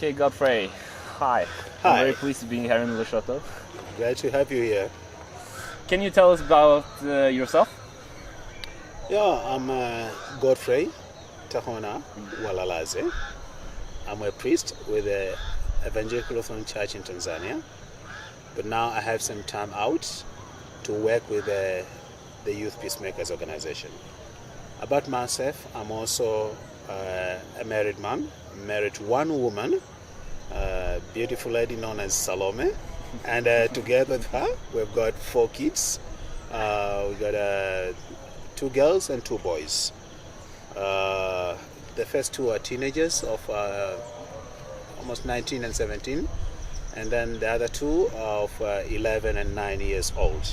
Okay, Godfrey. Hi. Hi. I'm very pleased to be here in Lushoto. Glad to have you here. Can you tell us about yourself? Yeah, I'm Godfrey Tahona Walalaze. I'm a priest with the Evangelical Lutheran Church in Tanzania. But now I have some time out to work with the Youth Peacemakers organization. About myself, I'm also a married man. I'm married to one woman, a beautiful lady known as Salome. And together with her, we've got 4 kids. We've got 2 girls and 2 boys. The first 2 are teenagers of almost 19 and 17. And then the other 2 are of 11 and 9 years old.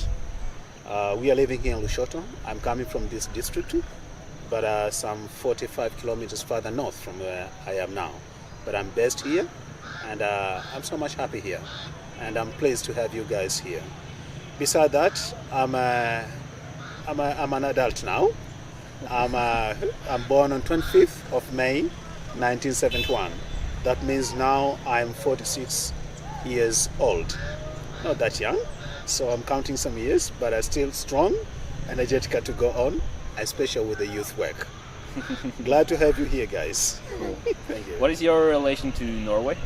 We are living here in Lushoto. I'm coming from this district, but some 45 kilometers further north from where I am now. But I'm based here, and I'm so much happy here. And I'm pleased to have you guys here. Besides that, I'm an adult now. I'm born on 25th of May, 1971. That means now I'm 46 years old. Not that young, so I'm counting some years, but I'm still strong, energetic to go on, especially with the youth work. Glad to have you here, guys. Thank you. What is your relation to Norway?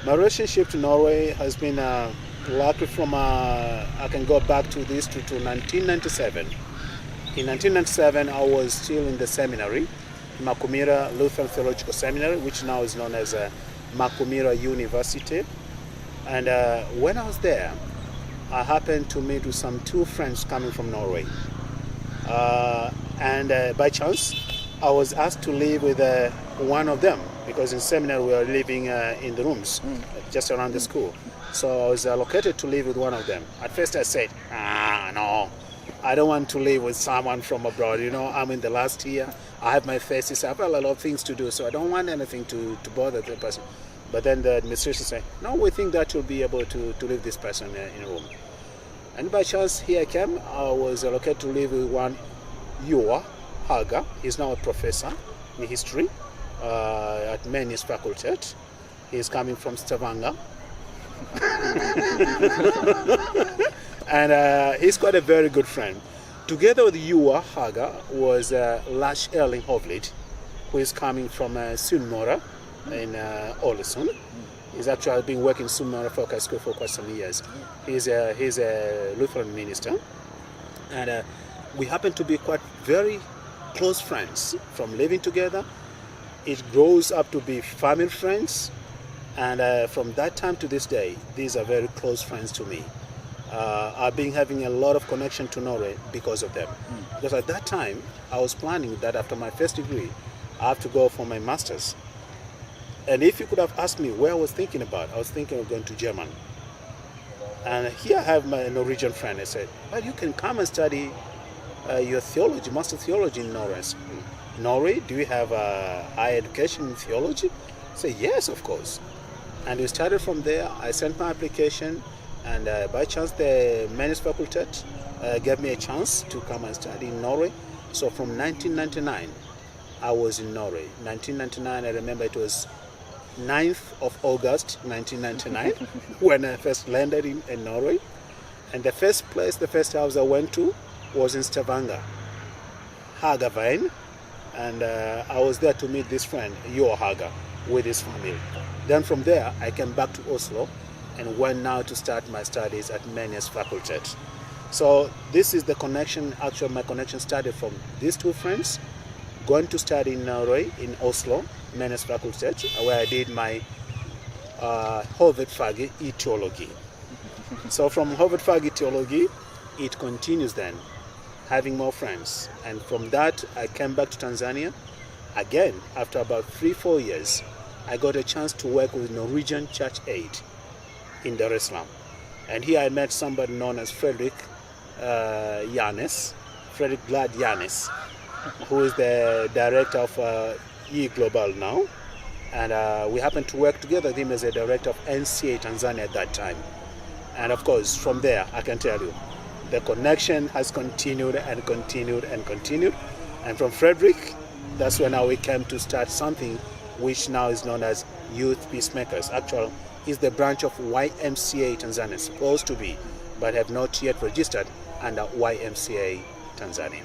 My relationship to Norway has been lucky from, I can go back to 1997. In 1997, I was still in the seminary, Makumira Lutheran Theological Seminary, which now is known as Makumira University. And when I was there, I happened to meet with some 2 friends coming from Norway. And by chance, I was asked to live with one of them, because in seminary we were living in the rooms just around the school. So I was allocated to live with one of them. At first I said, no, I don't want to live with someone from abroad. You know, I'm in the last year, I have my thesis, I have a lot of things to do, so I don't want anything to bother the person. But then the administration said, no, we think that you'll be able to live this person in a room. And by chance, here I came. I was allocated to live with one Joa Haga. He's now a professor in history at Men's faculty. He's coming from Stavanger. And he's quite a very good friend. Together with Joa Haga was Lars Erling Hovlid, who is coming from Sunnmøre in Ålesund. He's actually been working in Sunnmøre Folk School for quite some years. He's a Lutheran minister, and we happen to be quite very close friends from living together. It grows up to be family friends, and from that time to this day, these are very close friends to me. I've been having a lot of connection to Norway because of them. Because at that time, I was planning that after my first degree, I have to go for my master's. And if you could have asked me where I was thinking about, I was thinking of going to Germany. And here I have my Norwegian friend. I said, well, you can come and study your theology, master theology in Norway. Norway, do you have higher education in theology? I said, yes, of course. And we started from there. I sent my application, and by chance the Men's faculty gave me a chance to come and study in Norway. So from 1999, I was in Norway. 1999, I remember it was 9th of August 1999 when I first landed in Norway. And the first house I went to was in Stavanger, Hagaveien. And I was there to meet this friend, Joa Haga, with his family. Then from there, I came back to Oslo and went now to start my studies at Men's faculty. So this is the connection. Actually, my connection started from these 2 friends, going to study in Norway, in Oslo, Men's faculty, where I did my hovedfag i teology. So from hovedfag i teology, it continues then, having more friends. And from that, I came back to Tanzania. Again, after about 3-4 years, I got a chance to work with Norwegian Church Aid in Dar es Salaam. And here I met somebody known as Fredrik Glad Janes, who is the director of E Global now. And we happened to work together with him as a director of NCA Tanzania at that time. And of course, from there, I can tell you, the connection has continued and continued and continued. And from Frederick, that's when now we came to start something which now is known as Youth Peacemakers. Actually, is the branch of YMCA Tanzania, supposed to be, but have not yet registered under YMCA Tanzania.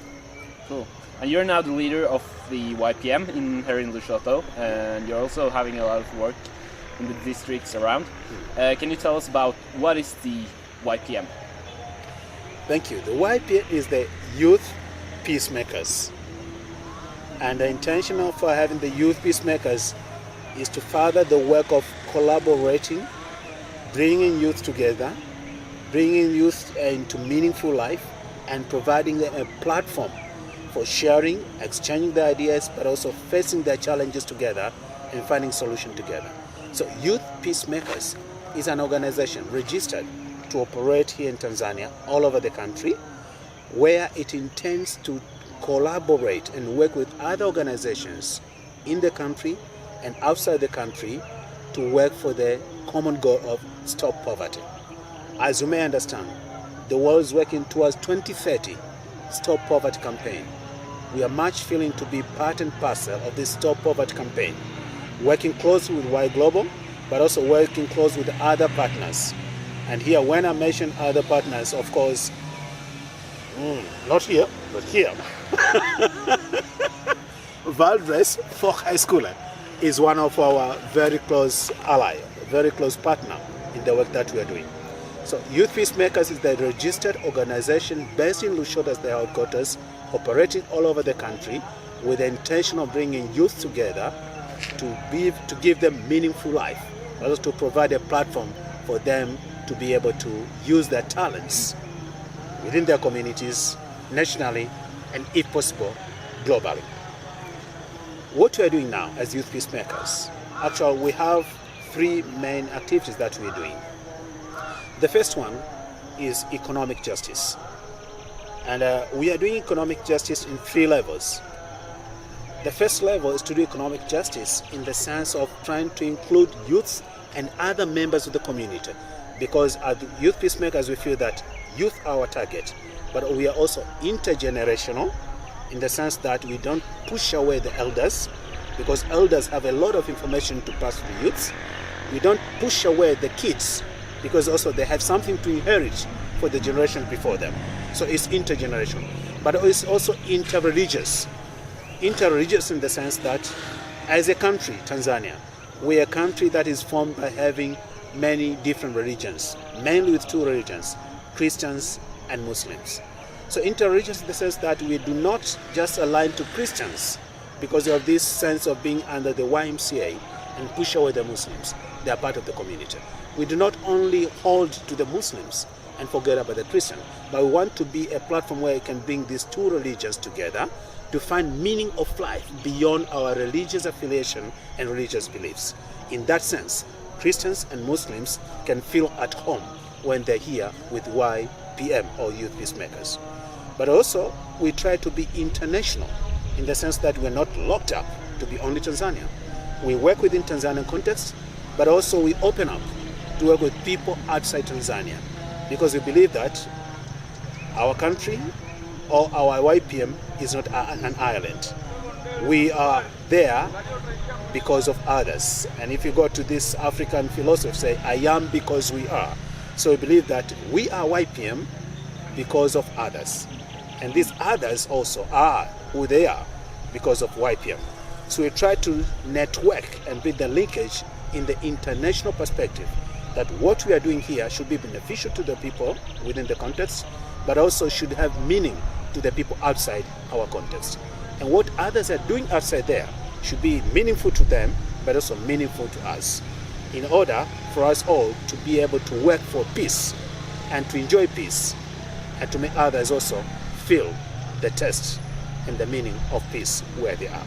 Cool. And you're now the leader of the YPM here in Lushoto, and you're also having a lot of work in the districts around. Can you tell us about what is the YPM? Thank you. The YPM is the Youth Peacemakers. And the intention of having the Youth Peacemakers is to further the work of collaborating, bringing youth together, bringing youth into meaningful life, and providing them a platform for sharing, exchanging their ideas, but also facing their challenges together and finding solutions together. So Youth Peacemakers is an organization registered to operate here in Tanzania, all over the country, where it intends to collaborate and work with other organizations in the country and outside the country to work for the common goal of stop poverty. As you may understand, the world is working towards 2030 Stop Poverty campaign. We are much feeling to be part and parcel of this Stop Poverty campaign, working closely with Y Global, but also working closely with other partners. And here, when I mention other partners, of course, not here, but here. Valdres Folk High School is one of our very close ally, very close partner in the work that we are doing. So Youth Peacemakers is the registered organization based in Lushoto as the headquarters, operating all over the country with the intention of bringing youth together to give them meaningful life, but also to provide a platform for them to be able to use their talents within their communities, nationally, and if possible, globally. What we are doing now as Youth Peacemakers, actually we have three main activities that we are doing. The first one is economic justice. And we are doing economic justice in three levels. The first level is to do economic justice in the sense of trying to include youths and other members of the community. Because as Youth Peacemakers, we feel that youth are our target, but we are also intergenerational in the sense that we don't push away the elders, because elders have a lot of information to pass to the youths. We don't push away the kids, because also they have something to inherit for the generation before them. So it's intergenerational, but it's also interreligious. Interreligious in the sense that as a country, Tanzania, we are a country that is formed by having many different religions, mainly with two religions, Christians and Muslims. So interreligious in the sense that we do not just align to Christians because of this sense of being under the YMCA and push away the Muslims. They are part of the community. We do not only hold to the Muslims and forget about the Christian, but we want to be a platform where we can bring these two religions together to find meaning of life beyond our religious affiliation and religious beliefs. In that sense, Christians and Muslims can feel at home when they're here with YPM or Youth Peacemakers. But also, we try to be international in the sense that we're not locked up to be only Tanzania. We work within Tanzanian context, but also we open up to work with people outside Tanzania, because we believe that our country or our YPM is not an island. We are there because of others. And if you go to this African philosophy, say, I am because we are. So we believe that we are YPM because of others. And these others also are who they are because of YPM. So we try to network and build the linkage in the international perspective that what we are doing here should be beneficial to the people within the context, but also should have meaning to the people outside our context. And what others are doing outside there should be meaningful to them, but also meaningful to us, in order for us all to be able to work for peace and to enjoy peace, and to make others also feel the taste and the meaning of peace where they are.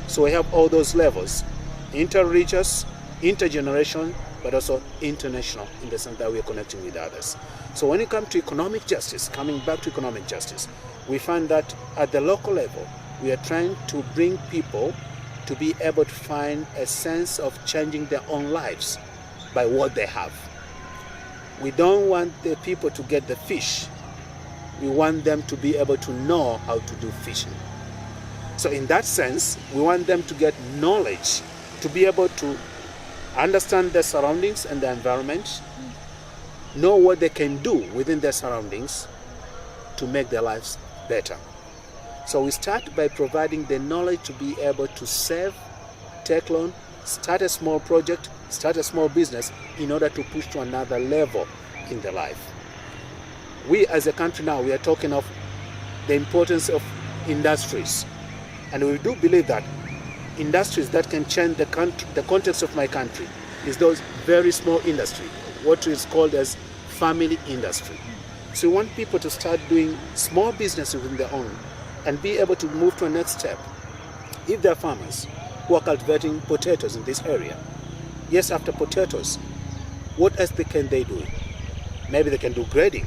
So we have all those levels, interreligious, intergenerational, but also international in the sense that we are connecting with others. So when it comes to economic justice, coming back to economic justice, we find that at the local level, we are trying to bring people to be able to find a sense of changing their own lives by what they have. We don't want the people to get the fish. We want them to be able to know how to do fishing. So in that sense, we want them to get knowledge to be able to understand their surroundings and the environment, know what they can do within their surroundings to make their lives better. So we start by providing the knowledge to be able to save, take loan, start a small project, start a small business in order to push to another level in their life. We as a country now, we are talking of the importance of industries. And we do believe that industries that can change the context of my country is those very small industry, what is called as family industry. So we want people to start doing small businesses within their own and be able to move to a next step. If there are farmers who are cultivating potatoes in this area, yes, after potatoes, what else can they do? Maybe they can do grading.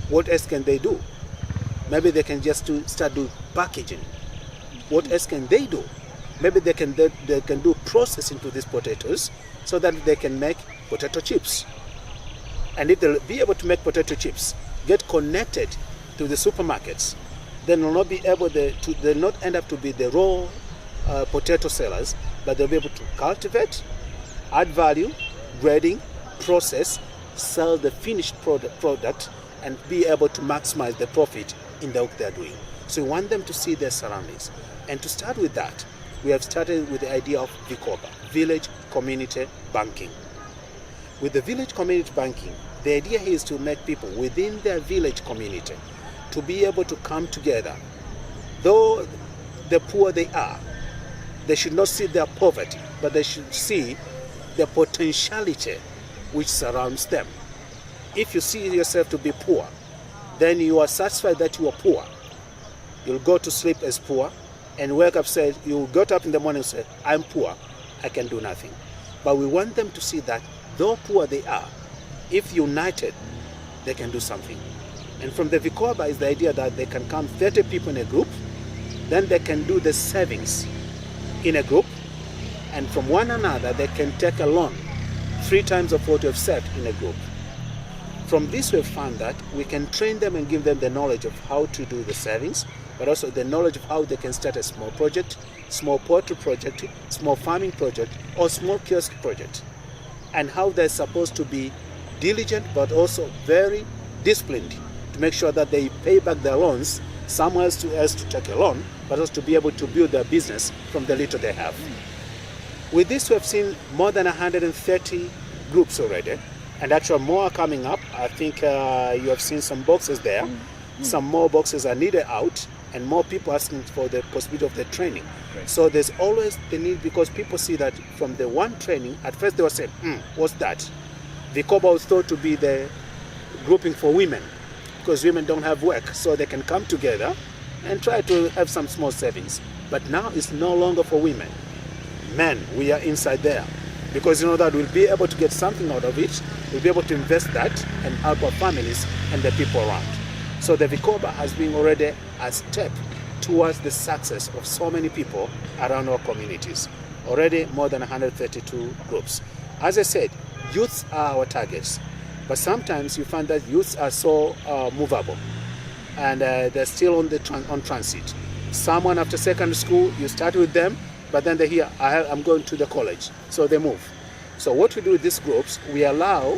What else can they do? Maybe they can just start doing packaging. What else can they do? Maybe they can do processing to these potatoes so that they can make potato chips. And if they'll be able to make potato chips, get connected to the supermarkets, then they'll not be able they'll not end up to be the raw potato sellers, but they'll be able to cultivate, add value, grading, process, sell the finished product, and be able to maximize the profit in the work they're doing. So we want them to see their surroundings. And to start with that, we have started with the idea of Vikoba, Village Community Banking. With the Village Community Banking, the idea here is to make people within their village community to be able to come together. Though the poor they are, they should not see their poverty, but they should see the potentiality which surrounds them. If you see yourself to be poor, then you are satisfied that you are poor. You'll go to sleep as poor and wake up, say, you got up in the morning and say, I'm poor, I can do nothing. But we want them to see that though poor they are, if united, they can do something. And from the Vikoba is the idea that they can come 30 people in a group, then they can do the savings in a group, and from one another they can take a loan 3 times of what you have saved in a group. From this we've found that we can train them and give them the knowledge of how to do the savings, but also the knowledge of how they can start a small project, small poultry project, small farming project, or small kiosk project, and how they're supposed to be diligent but also very disciplined to make sure that they pay back their loans, someone else to take a loan, but also to be able to build their business from the little they have. With this, we have seen more than 130 groups already, and actually more are coming up. I think you have seen some boxes there. Some more boxes are needed out, and more people asking for the possibility of the training. Right. So there's always the need, because people see that from the one training, at first they were saying, what's that? Vikoba was thought to be the grouping for women, because women don't have work, so they can come together and try to have some small savings. But now it's no longer for women. Men, we are inside there, because you know that we'll be able to get something out of it. We'll be able to invest that and help our families and the people around. So the Vikoba has been already a step towards the success of so many people around our communities. Already more than 132 groups. As I said, youths are our targets, but sometimes you find that youths are so movable, and they're still on transit. Someone after secondary school, you start with them, but then they hear, I'm going to the college, so they move. So what we do with these groups, we allow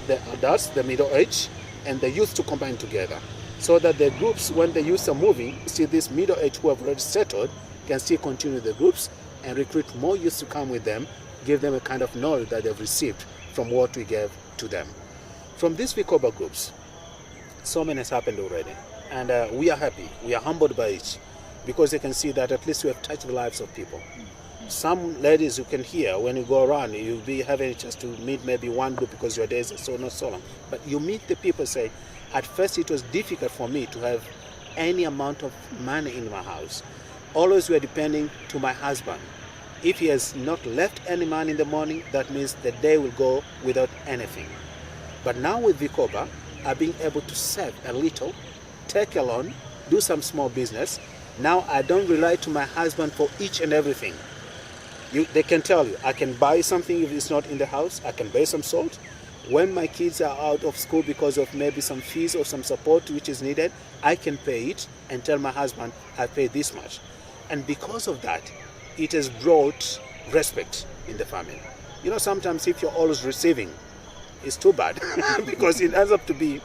the adults, the middle age, and the youth to combine together, so that the groups, when the youth are moving, see this middle age who have already settled, can still continue the groups and recruit more youth to come with them, give them a kind of knowledge that they've received from what we gave to them. From these Vikoba groups, so many has happened already, and we are happy, we are humbled by it, because they can see that at least we have touched the lives of people. Some ladies you can hear when you go around, you'll be having a chance to meet maybe one group because your days are so not so long. But you meet the people, say, at first it was difficult for me to have any amount of money in my house. Always we are depending to my husband. If he has not left any money in the morning, that means the day will go without anything. But now with Vikoba, I've been able to save a little, take a loan, do some small business. Now I don't rely to my husband for each and everything. They can tell you, I can buy something if it's not in the house, I can buy some salt. When my kids are out of school because of maybe some fees or some support which is needed, I can pay it and tell my husband, I pay this much. And because of that, it has brought respect in the family. You know, sometimes if you're always receiving, it's too bad because it ends up to be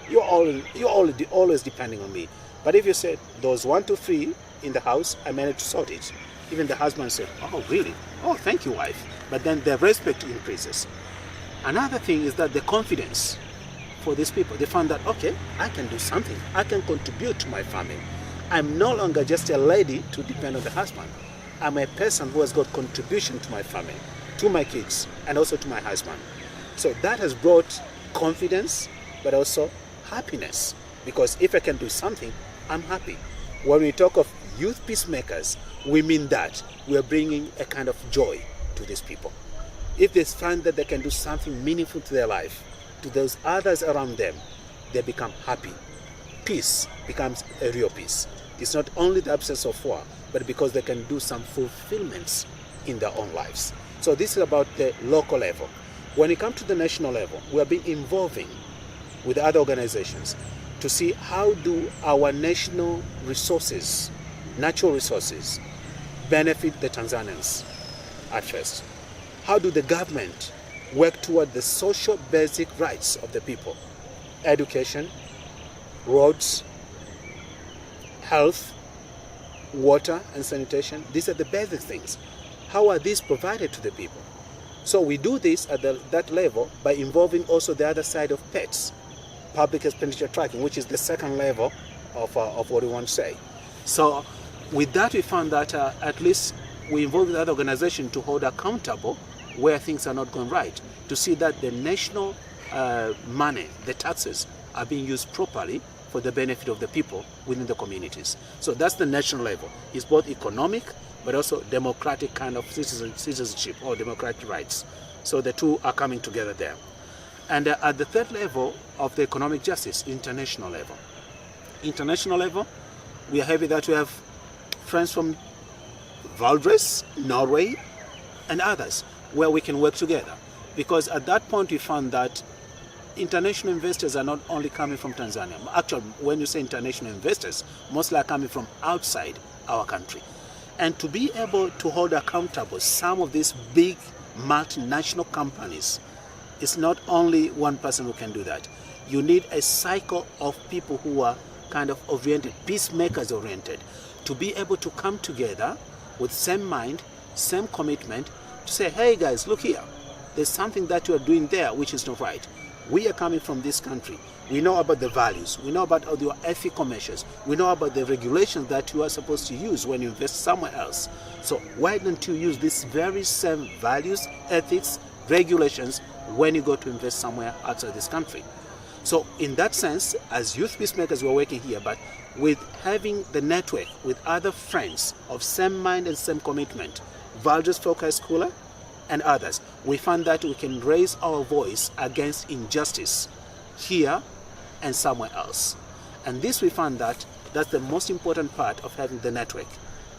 you're always depending on me. But if you said those 1, 2, 3 in the house, I managed to sort it. Even the husband said, "Oh, really? Oh, thank you, wife." But then the respect increases. Another thing is that the confidence for these people, they found that, okay, I can do something. I can contribute to my family. I'm no longer just a lady to depend on the husband. I'm a person who has got contribution to my family, to my kids, and also to my husband. So that has brought confidence, but also happiness. Because if I can do something, I'm happy. When we talk of youth peacemakers, we mean that we are bringing a kind of joy to these people. If they find that they can do something meaningful to their life, to those others around them, they become happy. Peace becomes a real peace. It's not only the absence of war, but because they can do some fulfillments in their own lives. So this is about the local level. When it comes to the national level, we have been involving with other organizations to see how do our national resources, natural resources, benefit the Tanzanians at first. How do the government work toward the social basic rights of the people? Education, roads, health, water and sanitation. These are the basic things. How are these provided to the people? So we do this at that level by involving also the other side of PETS, public expenditure tracking, which is the second level of what we want to say. So with that, we found that at least we involve the other organization to hold accountable where things are not going right, to see that the national money, the taxes, are being used properly for the benefit of the people within the communities. So that's the national level. It's both economic, but also democratic kind of citizenship or democratic rights. So the two are coming together there. And at the third level of the economic justice, international level. International level, we are happy that we have friends from Valdres, Norway, and others, where we can work together. Because at that point we found that international investors are not only coming from Tanzania. Actually, when you say international investors, mostly are coming from outside our country. And to be able to hold accountable some of these big multinational companies, it's not only one person who can do that. You need a cycle of people who are kind of oriented, peacemakers oriented, to be able to come together with same mind, same commitment, to say, hey guys, look here, there's something that you are doing there which is not right. We are coming from this country. We know about the values. We know about all your ethical measures. We know about the regulations that you are supposed to use when you invest somewhere else. So why don't you use these very same values, ethics, regulations when you go to invest somewhere outside this country? So in that sense, as youth peacemakers, we're working here, but with having the network with other friends of same mind and same commitment, Valdres Focus Schooler and others, we found that we can raise our voice against injustice here and somewhere else. And this we found that that's the most important part of having the network.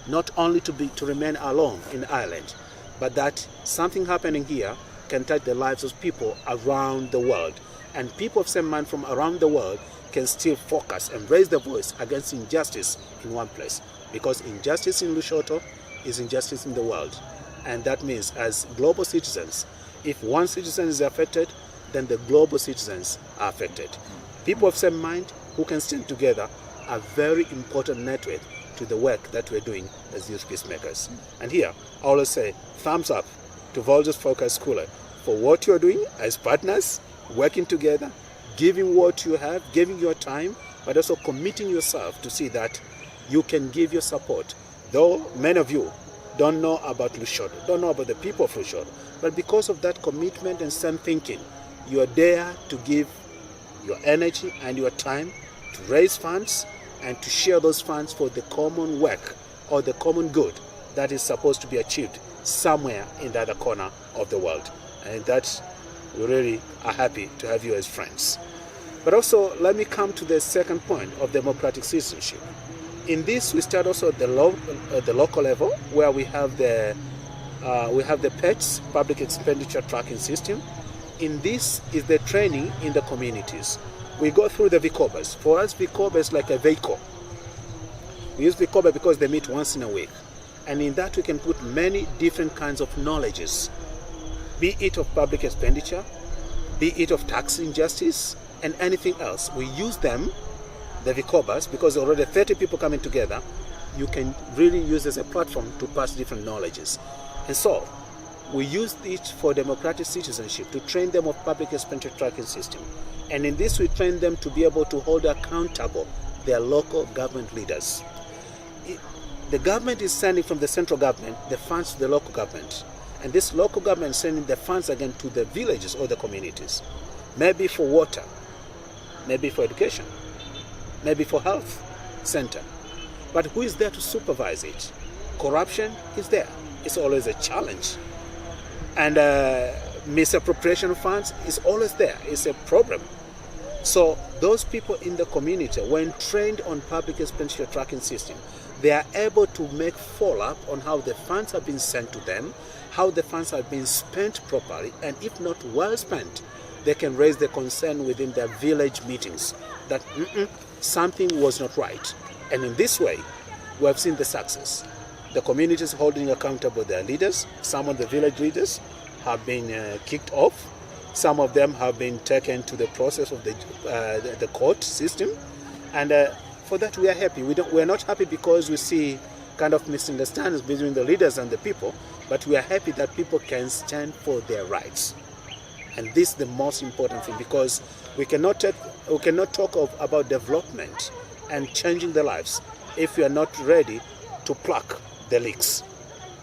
Not only to remain alone in Ireland, but that something happening here can touch the lives of people around the world. And people of same mind from around the world can still focus and raise their voice against injustice in one place. Because injustice in Lushoto is injustice in the world. And that means as global citizens, if one citizen is affected, then the global citizens are affected. People of same mind who can stand together are very important network to the work that we're doing as youth peacemakers. And here, I always say, thumbs up to Valdres Focus Schooler for what you're doing as partners, working together, giving what you have, giving your time, but also committing yourself to see that you can give your support. Though many of you don't know about Lushoto, don't know about the people of Lushoto, but because of that commitment and same thinking, you are there to give your energy and your time to raise funds and to share those funds for the common work or the common good that is supposed to be achieved somewhere in the other corner of the world. And that we really are happy to have you as friends. But also, let me come to the second point of democratic citizenship. In this, we start also at the local level, where we have the PETS, public expenditure tracking system. In this is the training in the communities. We go through the VCOBAs. For us, VCOBA is like a vehicle. We use VCOBA because they meet once in a week. And in that we can put many different kinds of knowledges, be it of public expenditure, be it of tax injustice, and anything else. We use them, the Vicobas, because already 30 people coming together, you can really use as a platform to pass different knowledges. And so, we use it for democratic citizenship, to train them of public expenditure tracking system. And in this we train them to be able to hold accountable their local government leaders. The government is sending from the central government the funds to the local government. And this local government is sending the funds again to the villages or the communities. Maybe for water, maybe for education, maybe for health center. But who is there to supervise it? Corruption is there. It's always a challenge. And misappropriation of funds is always there. It's a problem. So those people in the community, when trained on public expenditure tracking system, they are able to make follow-up on how the funds have been sent to them, how the funds have been spent properly, and if not well spent, they can raise the concern within their village meetings that something was not right. And in this way, we have seen the success. The communities holding accountable their leaders. Some of the village leaders have been kicked off. Some of them have been taken to the process of the court system. And for that we are happy. We are not happy because we see kind of misunderstandings between the leaders and the people, but we are happy that people can stand for their rights. And this is the most important thing, because we cannot talk about development and changing the lives if we are not ready to pluck the leaks.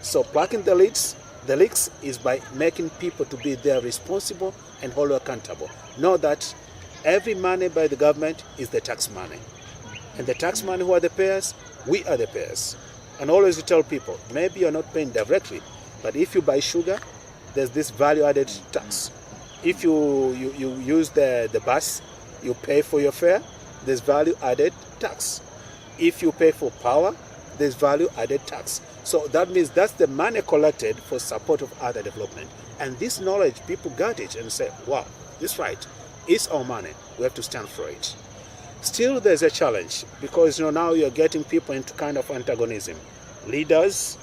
So plucking the leaks is by making people to be there responsible and hold accountable. Know that every money by the government is the tax money. And the tax money, who are the payers? We are the payers. And always you tell people, maybe you're not paying directly, but if you buy sugar, there's this value-added tax. If you use the bus, you pay for your fare, there's value-added tax. If you pay for power, there's value-added tax. So that means that's the money collected for support of other development. And this knowledge, people got it and say, wow, this is right. It's our money. We have to stand for it. Still, there's a challenge, because now you're getting people into kind of antagonism. Leaders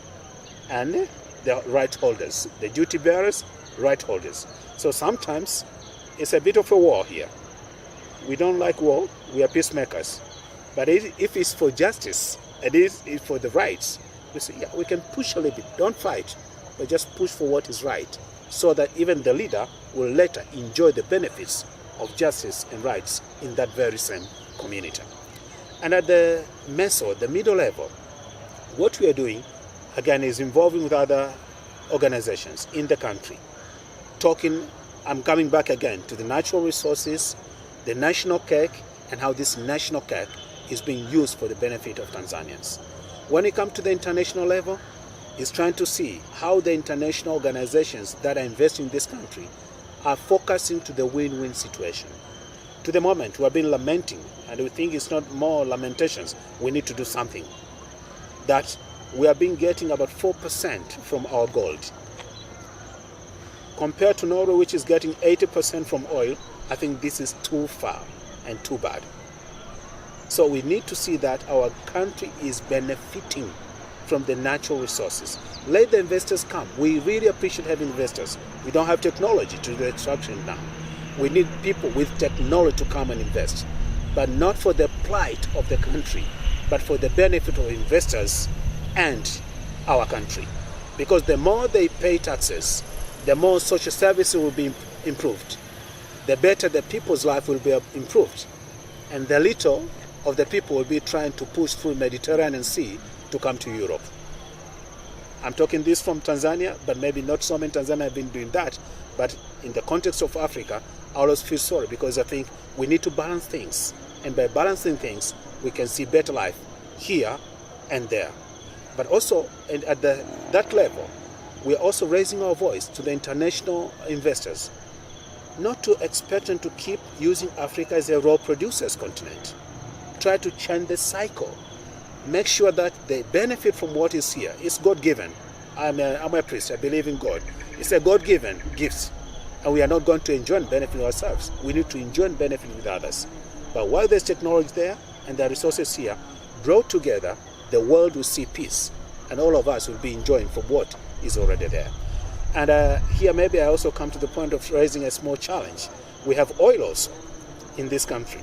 and the right holders. The duty bearers, right holders. So sometimes it's a bit of a war here. We don't like war. We are peacemakers. But if it's for justice, and it's for the rights, we say, yeah, we can push a little bit. Don't fight, but just push for what is right, so that even the leader will later enjoy the benefits of justice and rights in that very same community. And at the meso, the middle level, what we are doing, again, is involving with other organizations in the country. I'm coming back again to the natural resources, the national cake, and how this national cake is being used for the benefit of Tanzanians. When it comes to the international level, it's trying to see how the international organizations that are investing in this country are focusing to the win-win situation. To the moment, we have been lamenting, and we think it's not more lamentations, we need to do something. That we have been getting about 4% from our gold. Compared to Norway, which is getting 80% from oil, I think this is too far and too bad. So we need to see that our country is benefiting from the natural resources. Let the investors come. We really appreciate having investors. We don't have technology to do extraction now. We need people with technology to come and invest, but not for the plight of the country, but for the benefit of investors and our country. Because the more they pay taxes, the more social services will be improved, the better the people's life will be improved, and the little of the people will be trying to push through Mediterranean Sea to come to Europe. I'm talking this from Tanzania, but maybe not so many Tanzanians have been doing that. But in the context of Africa, I always feel sorry, because I think we need to balance things. And by balancing things, we can see better life here and there. But also, at that level, we are also raising our voice to the international investors, not to expect them to keep using Africa as a raw producers continent. Try to change the cycle. Make sure that they benefit from what is here. It's God-given. I'm a priest. I believe in God. It's a God-given gift. And we are not going to enjoy and benefit ourselves. We need to enjoy and benefit with others. But while there's technology there and there are resources here, brought together, the world will see peace. and all of us will be enjoying from what is already there. And here maybe I also come to the point of raising a small challenge. We have oil also in this country,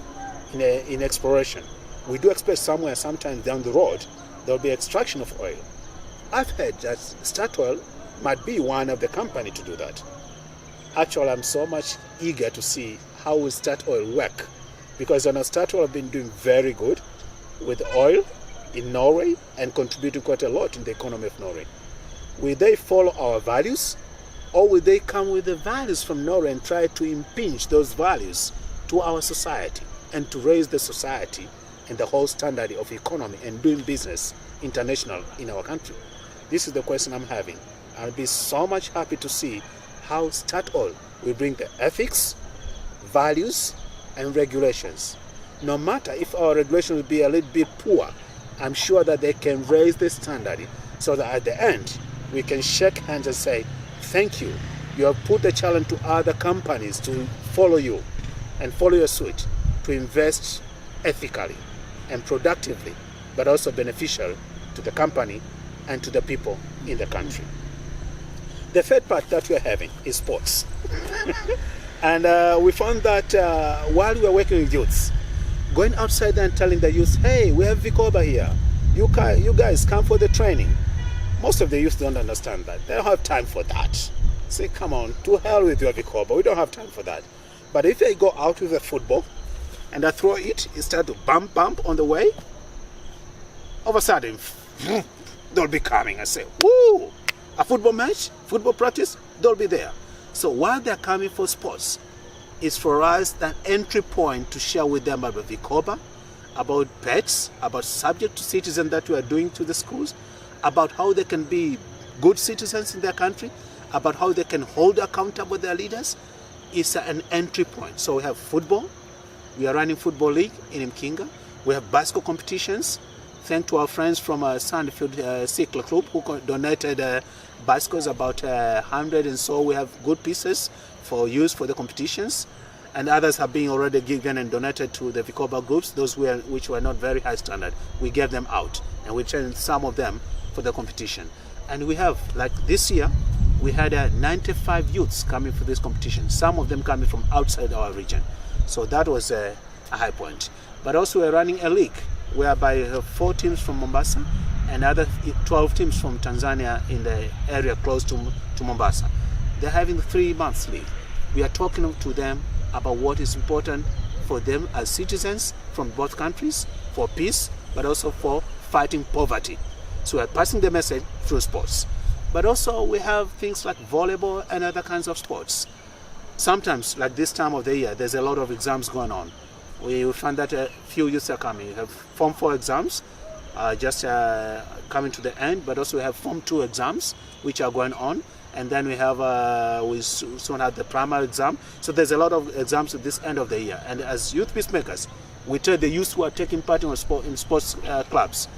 in exploration. We do expect somewhere, sometimes down the road, there will be extraction of oil. I've heard that Statoil might be one of the company to do that. Actually, I'm so much eager to see how will Statoil work, because I know Statoil have been doing very good with oil in Norway and contributing quite a lot in the economy of Norway. Will they follow our values, or will they come with the values from Norway and try to impinge those values to our society and to raise the society and the whole standard of economy and doing business international in our country? This is the question I'm having. I'll be so much happy to see how Statoil will bring the ethics, values, and regulations. No matter if our regulation will be a little bit poor, I'm sure that they can raise the standard so that at the end we can shake hands and say, thank you. You have put the challenge to other companies to follow you and follow your suit, to invest ethically and productively, but also beneficial to the company and to the people in the country. The third part that we're having is sports. And we found that while we were working with youths, going outside and telling the youth, hey, we have Vikoba here. You guys come for the training. Most of the youth don't understand that. They don't have time for that. Say, come on, to hell with your Vikoba. We don't have time for that. But if they go out with a football and I throw it start to bump on the way, all of a sudden, they'll be coming and say, woo, a football match, football practice, they'll be there. So while they're coming for sports, it's for us that entry point to share with them about Vikoba, about pets, about subject to citizens that we are doing to the schools, about how they can be good citizens in their country, about how they can hold accountable their leaders. It's an entry point. So we have football. We are running football league in Mkinga. We have basketball competitions. Thanks to our friends from Sandfield Cycle Club who donated bicycles, about 100, and so we have good pieces for use for the competitions. And others have been already given and donated to the Vikoba groups, those which were not very high standard. We gave them out, and we trained some of them for the competition. And we have, like this year, we had 95 youths coming for this competition, some of them coming from outside our region. So that was a high point. But also we're running a league whereby we have 4 teams from Mombasa and other 12 teams from Tanzania in the area close to Mombasa. They're having the 3-month league. We are talking to them about what is important for them as citizens from both countries, for peace, but also for fighting poverty. So we are passing the message through sports. But also we have things like volleyball and other kinds of sports. Sometimes, like this time of the year, there's a lot of exams going on. We find that a few youths are coming. We have Form 4 exams just coming to the end, but also we have Form 2 exams which are going on. And then we have, we soon have the primary exam. So there's a lot of exams at this end of the year. And as youth peacemakers, we tell the youth who are taking part in sports clubs